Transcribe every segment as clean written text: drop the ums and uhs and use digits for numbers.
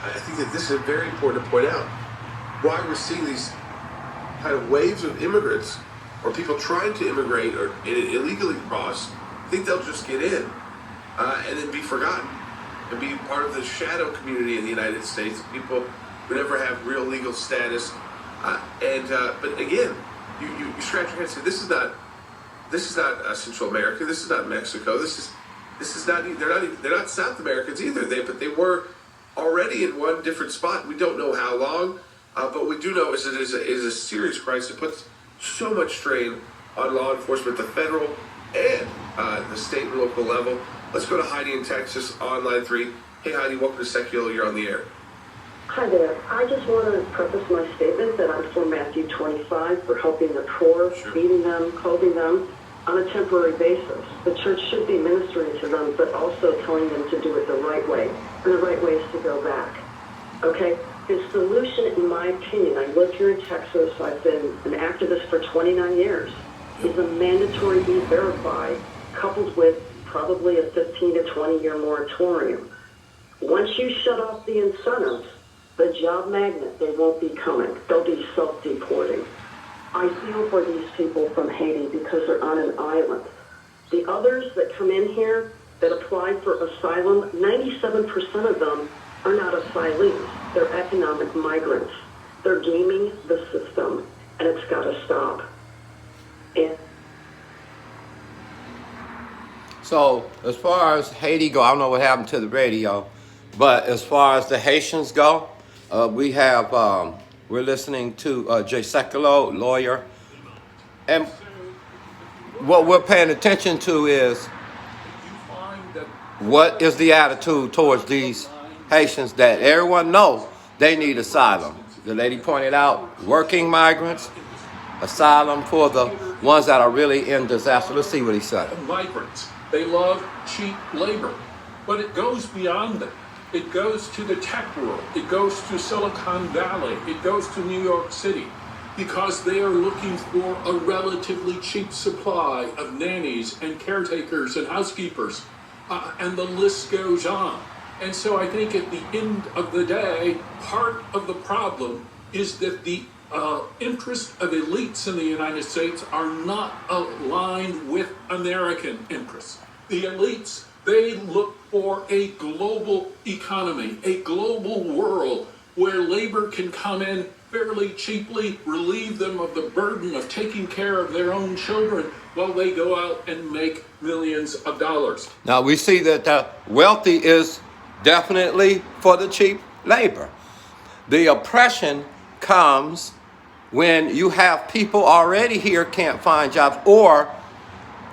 I think that this is very important to point out why we're seeing these kind of waves of immigrants or people trying to immigrate or illegally cross, think they'll just get in and then be forgotten and be part of the shadow community in the United States. People who never have real legal status. But again, you scratch your head and say, this is not Central America. This is not Mexico. This is not. They're not South Americans either. But they were already in one different spot. We don't know how long, but we do know is it is a serious crisis. It puts so much strain on law enforcement, the federal and the state and local level. Let's go to Heidi in Texas on line 3. Hey Heidi, welcome to Secular. You're on the air. Hi there. I just want to preface my statement that I'm for Matthew 25 for helping the poor, Sure. feeding them, clothing them on a temporary basis. The church should be ministering to them, but also telling them to do it the right way. And the right way is to go back. Okay? The solution, in my opinion, I live here in Texas, I've been an activist for 29 years, is a mandatory E-Verify coupled with probably a 15 to 20-year moratorium. Once you shut off the incentives, the job magnet, they won't be coming. They'll be self-deporting. I feel for these people from Haiti because they're on an island. The others that come in here that apply for asylum, 97% of them are not asylees. They're economic migrants. They're gaming the system, and it's got to stop. And So as far as Haiti go, I don't know what happened to the radio, but as far as the Haitians go, we're listening to Jay Sekulow, lawyer, and what we're paying attention to is what is the attitude towards these Haitians that everyone knows they need asylum. The lady pointed out working migrants, asylum for the ones that are really in disaster. Let's see what he said. Migrants. They love cheap labor, but it goes beyond that. It goes to the tech world. It goes to Silicon Valley. It goes to New York City because they are looking for a relatively cheap supply of nannies and caretakers and housekeepers, and the list goes on. And so I think at the end of the day, part of the problem is that the interests of elites in the United States are not aligned with American interests. The elites, they look for a global economy, a global world where labor can come in fairly cheaply, relieve them of the burden of taking care of their own children while they go out and make millions of dollars. Now we see that the wealthy is definitely for the cheap labor. The oppression comes when you have people already here can't find jobs, or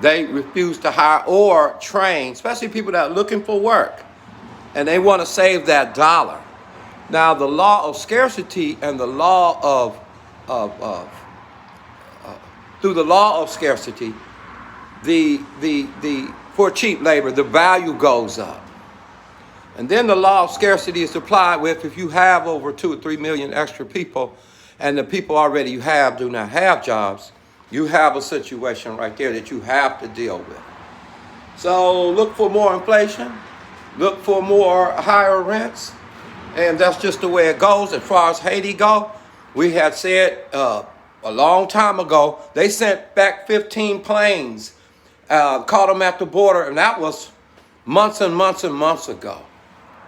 they refuse to hire or train, especially people that are looking for work, and they want to save that dollar. Now, the law of scarcity and the law through the law of scarcity, for cheap labor, the value goes up. And then the law of scarcity is applied with if you have over 2 or 3 million extra people, and the people already you have do not have jobs, you have a situation right there that you have to deal with. So look for more inflation, look for more higher rents, and that's just the way it goes. As far as Haiti go, we had said a long time ago, they sent back 15 planes, caught them at the border, and that was months and months and months ago.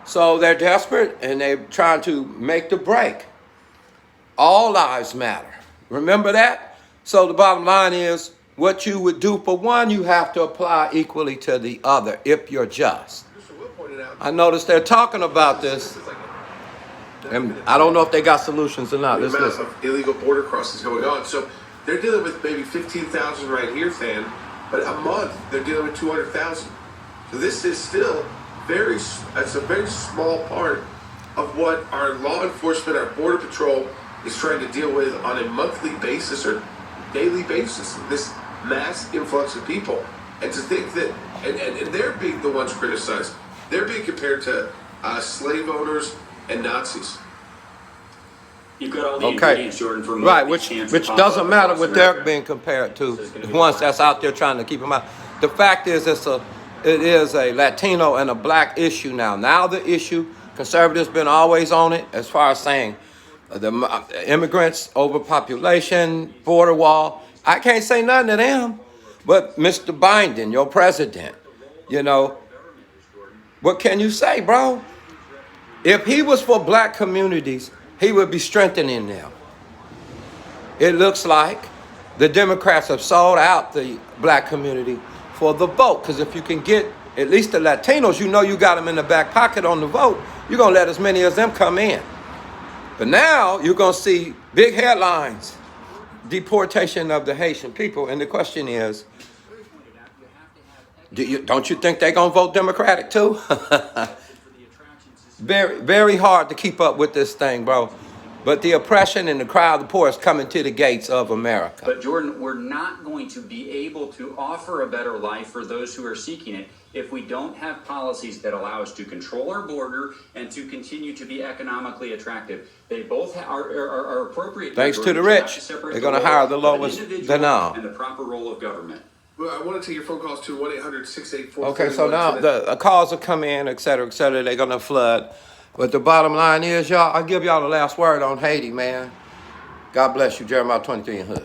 So they're desperate, and they're trying to make the break. All lives matter. Remember that? So the bottom line is, what you would do for one, you have to apply equally to the other if you're just. I noticed they're talking about this, and I don't know if they got solutions or not. The amount of illegal border crossings going on. So they're dealing with maybe 15,000 right here, Fan, but a month they're dealing with 200,000. So this is still it's a very small part of what our law enforcement, our border patrol is trying to deal with on a monthly basis or daily basis. This mass influx of people, and to think that, and they're being the ones criticized. They're being compared to slave owners and Nazis. You've got all the ingredients, Jordan, for right, which doesn't matter what they're being compared to. The ones that's out there trying to keep them out. The fact is, it is a Latino and a black issue now. Now the issue Conservatives been always on it as far as saying immigrants, overpopulation, border wall. I can't say nothing to them. But Mr. Biden, your president, you know, what can you say, bro? If he was for black communities, he would be strengthening them. It looks like the Democrats have sold out the black community for the vote. Because if you can get at least the Latinos, you know you got them in the back pocket on the vote, you're going to let as many of them come in. But now you're going to see big headlines, deportation of the Haitian people. And the question is, don't you think they're going to vote Democratic too? Very, very hard to keep up with this thing, bro. But the oppression and the cry of the poor is coming to the gates of America. But Jordan, we're not going to be able to offer a better life for those who are seeking it if we don't have policies that allow us to control our border and to continue to be economically attractive. They both are appropriate. Thanks to the rich. They're going to hire the lowest than all. And the proper role of government. Well, I want to take your phone calls to 1-800-684-31. Okay, so now the calls will come in, et cetera, et cetera. They're going to flood. But the bottom line is, y'all, I'll give y'all the last word on Haiti, man. God bless you, Jeremiah 23 and Hood.